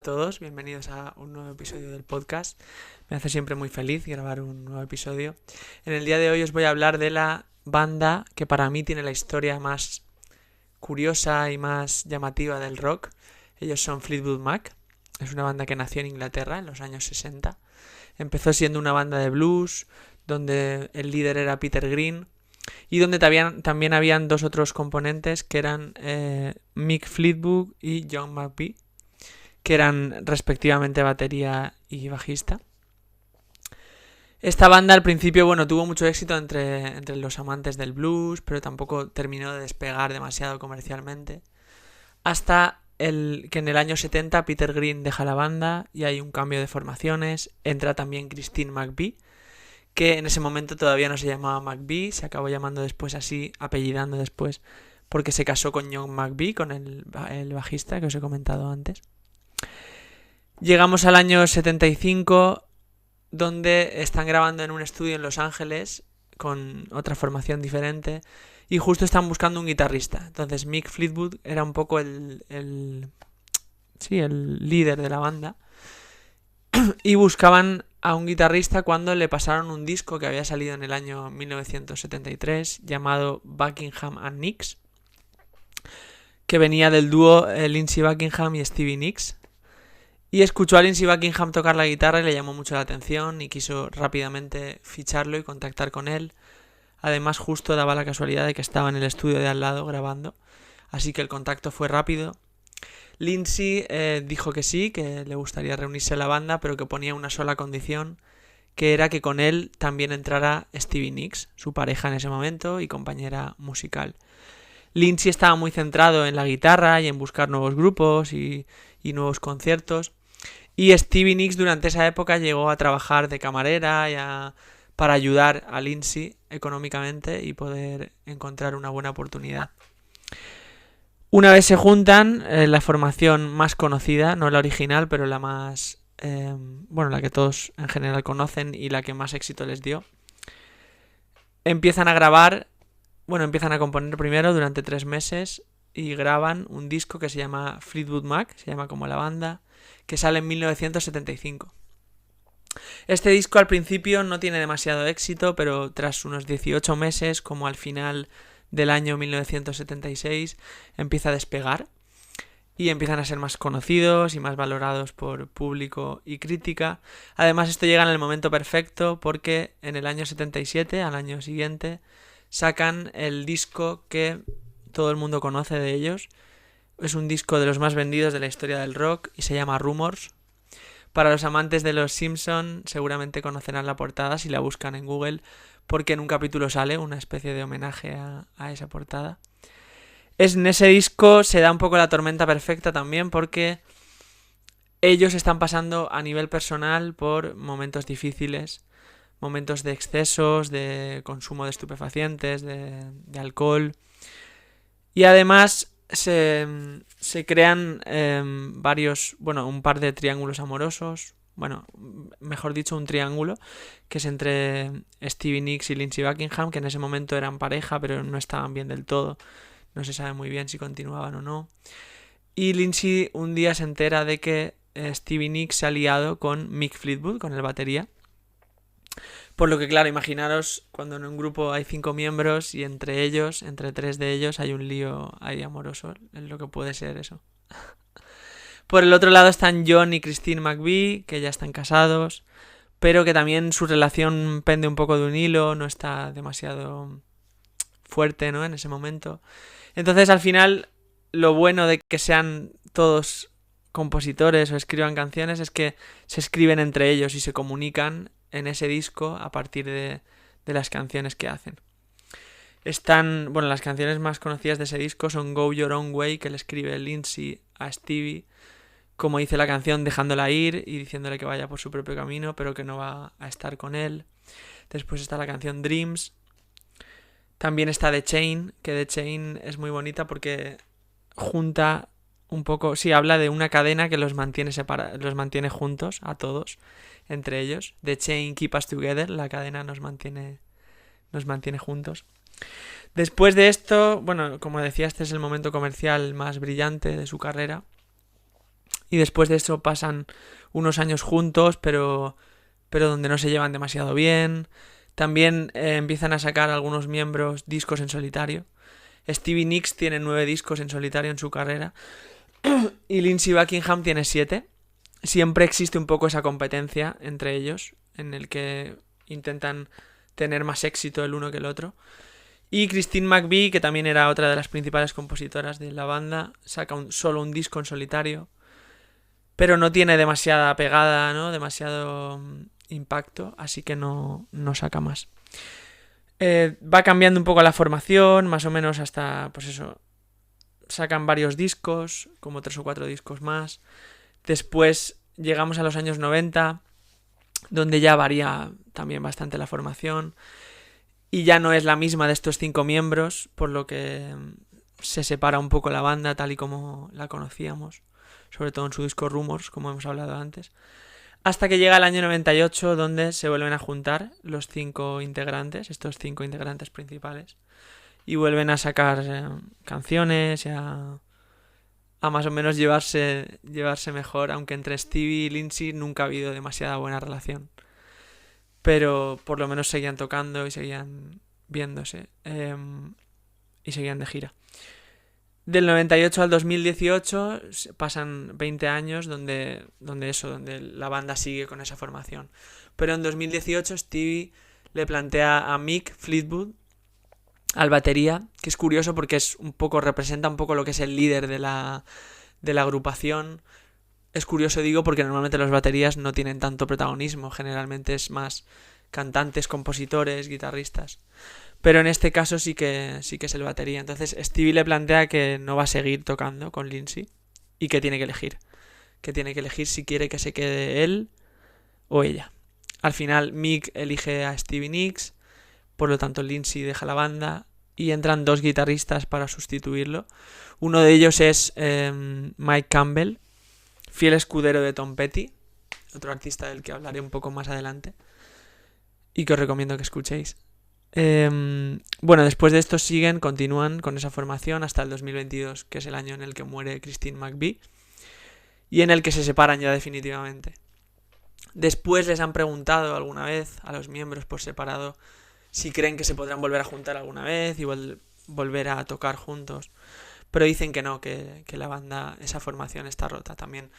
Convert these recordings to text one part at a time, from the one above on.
Todos, bienvenidos a un nuevo episodio del podcast. Me hace siempre muy feliz grabar un nuevo episodio. En el día de hoy os voy a hablar de la banda que para mí tiene la historia más curiosa y más llamativa del rock. Ellos son Fleetwood Mac. Es una banda que nació en Inglaterra en los años 60. Empezó siendo una banda de blues, donde el líder era Peter Green, y donde también habían dos otros componentes que eran Mick Fleetwood y John McVie, que eran respectivamente batería y bajista. Esta banda al principio, tuvo mucho éxito entre los amantes del blues, pero tampoco terminó de despegar demasiado comercialmente. Hasta que en el año 70 Peter Green deja la banda y hay un cambio de formaciones. Entra también Christine McVie, que en ese momento todavía no se llamaba McVie, se acabó llamando después así, apellidando después, porque se casó con John McVie, con el bajista que os he comentado antes. Llegamos al año 75, donde están grabando en un estudio en Los Ángeles con otra formación diferente y justo están buscando un guitarrista. Entonces Mick Fleetwood era un poco el líder de la banda y buscaban a un guitarrista cuando le pasaron un disco que había salido en el año 1973 llamado Buckingham and Nicks, que venía del dúo Lindsey Buckingham y Stevie Nicks. Y escuchó a Lindsey Buckingham tocar la guitarra y le llamó mucho la atención y quiso rápidamente ficharlo y contactar con él. Además, justo daba la casualidad de que estaba en el estudio de al lado grabando, así que el contacto fue rápido. Lindsey dijo que sí, que le gustaría reunirse a la banda, pero que ponía una sola condición, que era que con él también entrara Stevie Nicks, su pareja en ese momento y compañera musical. Lindsey estaba muy centrado en la guitarra y en buscar nuevos grupos y nuevos conciertos. Y Stevie Nicks durante esa época llegó a trabajar de camarera para ayudar a Lindsey económicamente y poder encontrar una buena oportunidad. Una vez se juntan, la formación más conocida, no la original, pero la más... la que todos en general conocen y la que más éxito les dio. Empiezan a grabar, empiezan a componer primero durante 3 meses y graban un disco que se llama Fleetwood Mac, se llama como la banda, que sale en 1975. Este disco al principio no tiene demasiado éxito, pero tras unos 18 meses, como al final del año 1976, empieza a despegar y empiezan a ser más conocidos y más valorados por público y crítica. Además, esto llega en el momento perfecto porque en el año 77, al año siguiente, sacan el disco que todo el mundo conoce de ellos. Es un disco de los más vendidos de la historia del rock y se llama Rumors. Para los amantes de los Simpson seguramente conocerán la portada si la buscan en Google, porque en un capítulo sale una especie de homenaje a esa portada. En ese disco se da un poco la tormenta perfecta también, porque ellos están pasando a nivel personal por momentos difíciles, momentos de excesos, de consumo de estupefacientes, de alcohol. Y además se crean un par de triángulos amorosos, mejor dicho un triángulo, que es entre Stevie Nicks y Lindsey Buckingham, que en ese momento eran pareja, pero no estaban bien del todo. No se sabe muy bien si continuaban o no. Y Lindsey un día se entera de que Stevie Nicks se ha liado con Mick Fleetwood, con el batería. Por lo que, claro, imaginaros cuando en un grupo hay 5 miembros y entre 3 de ellos, hay un lío ahí amoroso, es lo que puede ser eso. Por el otro lado están John y Christine McVie, que ya están casados, pero que también su relación pende un poco de un hilo, no está demasiado fuerte, ¿no?, en ese momento. Entonces, al final, lo bueno de que sean todos compositores o escriban canciones es que se escriben entre ellos y se comunican en ese disco a partir de las canciones que hacen. Las canciones más conocidas de ese disco son Go Your Own Way, que le escribe Lindsey a Stevie, como dice la canción, dejándola ir y diciéndole que vaya por su propio camino, pero que no va a estar con él. Después está la canción Dreams. También está The Chain, que The Chain es muy bonita porque junta un poco, habla de una cadena que los mantiene juntos a todos, entre ellos. The Chain Keep Us Together, la cadena nos mantiene juntos. Después de esto, como decía, este es el momento comercial más brillante de su carrera y después de eso pasan unos años juntos, pero donde no se llevan demasiado bien. También empiezan a sacar algunos miembros discos en solitario. Stevie Nicks tiene 9 discos en solitario en su carrera y Lindsey Buckingham tiene 7. Siempre existe un poco esa competencia entre ellos, en el que intentan tener más éxito el uno que el otro. Y Christine McVie, que también era otra de las principales compositoras de la banda, saca solo un disco en solitario, pero no tiene demasiada pegada, ¿no? Demasiado impacto, así que no saca más. Va cambiando un poco la formación, más o menos hasta, pues eso, sacan varios discos, como 3 o 4 discos más. Después llegamos a los años 90, donde ya varía también bastante la formación y ya no es la misma de estos 5 miembros, por lo que se separa un poco la banda tal y como la conocíamos, sobre todo en su disco Rumors, como hemos hablado antes, hasta que llega el año 98, donde se vuelven a juntar los 5 integrantes, estos 5 integrantes principales, y vuelven a sacar canciones y a más o menos llevarse mejor, aunque entre Stevie y Lindsey nunca ha habido demasiada buena relación. Pero por lo menos seguían tocando y seguían viéndose y seguían de gira. Del 98 al 2018 pasan 20 años donde la banda sigue con esa formación. Pero en 2018 Stevie le plantea a Mick Fleetwood, al batería, que es curioso porque representa un poco lo que es el líder de la agrupación. Es curioso, digo, porque normalmente los baterías no tienen tanto protagonismo, generalmente es más cantantes, compositores, guitarristas. Pero en este caso sí que es el batería. Entonces Stevie le plantea que no va a seguir tocando con Lindsey y que tiene que elegir. Que tiene que elegir si quiere que se quede él o ella. Al final Mick elige a Stevie Nicks, por lo tanto Lindsey deja la banda y entran 2 guitarristas para sustituirlo. Uno de ellos es Mike Campbell, fiel escudero de Tom Petty, otro artista del que hablaré un poco más adelante y que os recomiendo que escuchéis. Bueno, después de esto continúan con esa formación hasta el 2022, que es el año en el que muere Christine McVie y en el que se separan ya definitivamente. Después les han preguntado alguna vez a los miembros por separado si creen que se podrán volver a juntar alguna vez y volver a tocar juntos, pero dicen que no, que la banda, esa formación está rota. También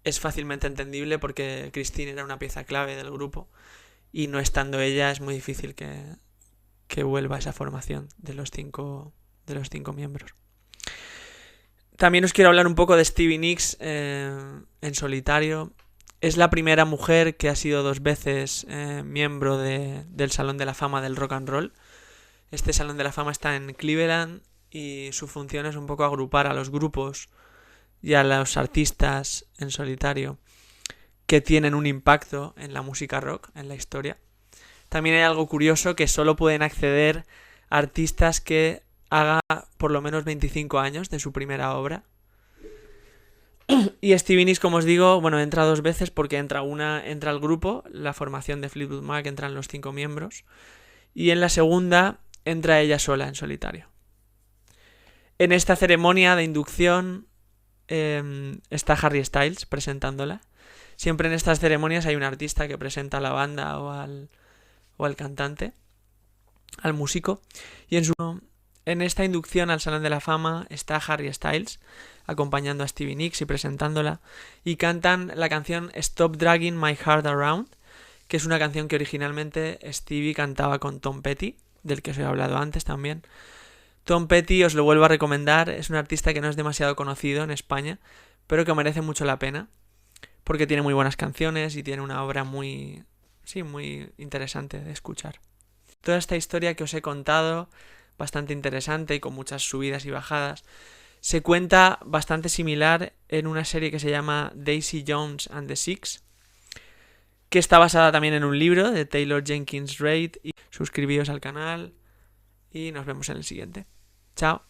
es fácilmente entendible porque Christine era una pieza clave del grupo y no estando ella es muy difícil que vuelva esa formación de los 5 miembros. También os quiero hablar un poco de Stevie Nicks en solitario. Es la primera mujer que ha sido 2 veces miembro del Salón de la Fama del Rock and Roll. Este Salón de la Fama está en Cleveland y su función es un poco agrupar a los grupos y a los artistas en solitario que tienen un impacto en la música rock, en la historia. También hay algo curioso, que solo pueden acceder artistas que hagan por lo menos 25 años de su primera obra. Y Stevie Nicks, como os digo, bueno, entra 2 veces porque entra al grupo, la formación de Fleetwood Mac, entran los 5 miembros, y en la segunda entra ella sola en solitario. En esta ceremonia de inducción está Harry Styles presentándola. Siempre en estas ceremonias hay un artista que presenta a la banda o al cantante, al músico, y en esta inducción al Salón de la Fama está Harry Styles acompañando a Stevie Nicks y presentándola, y cantan la canción Stop Dragging My Heart Around, que es una canción que originalmente Stevie cantaba con Tom Petty, del que os he hablado antes también. Tom Petty, os lo vuelvo a recomendar, es un artista que no es demasiado conocido en España, pero que merece mucho la pena, porque tiene muy buenas canciones y tiene una obra muy interesante de escuchar. Toda esta historia que os he contado, bastante interesante y con muchas subidas y bajadas, se cuenta bastante similar en una serie que se llama Daisy Jones and the Six, que está basada también en un libro de Taylor Jenkins Reid. Y suscribíos al canal y nos vemos en el siguiente. Chao.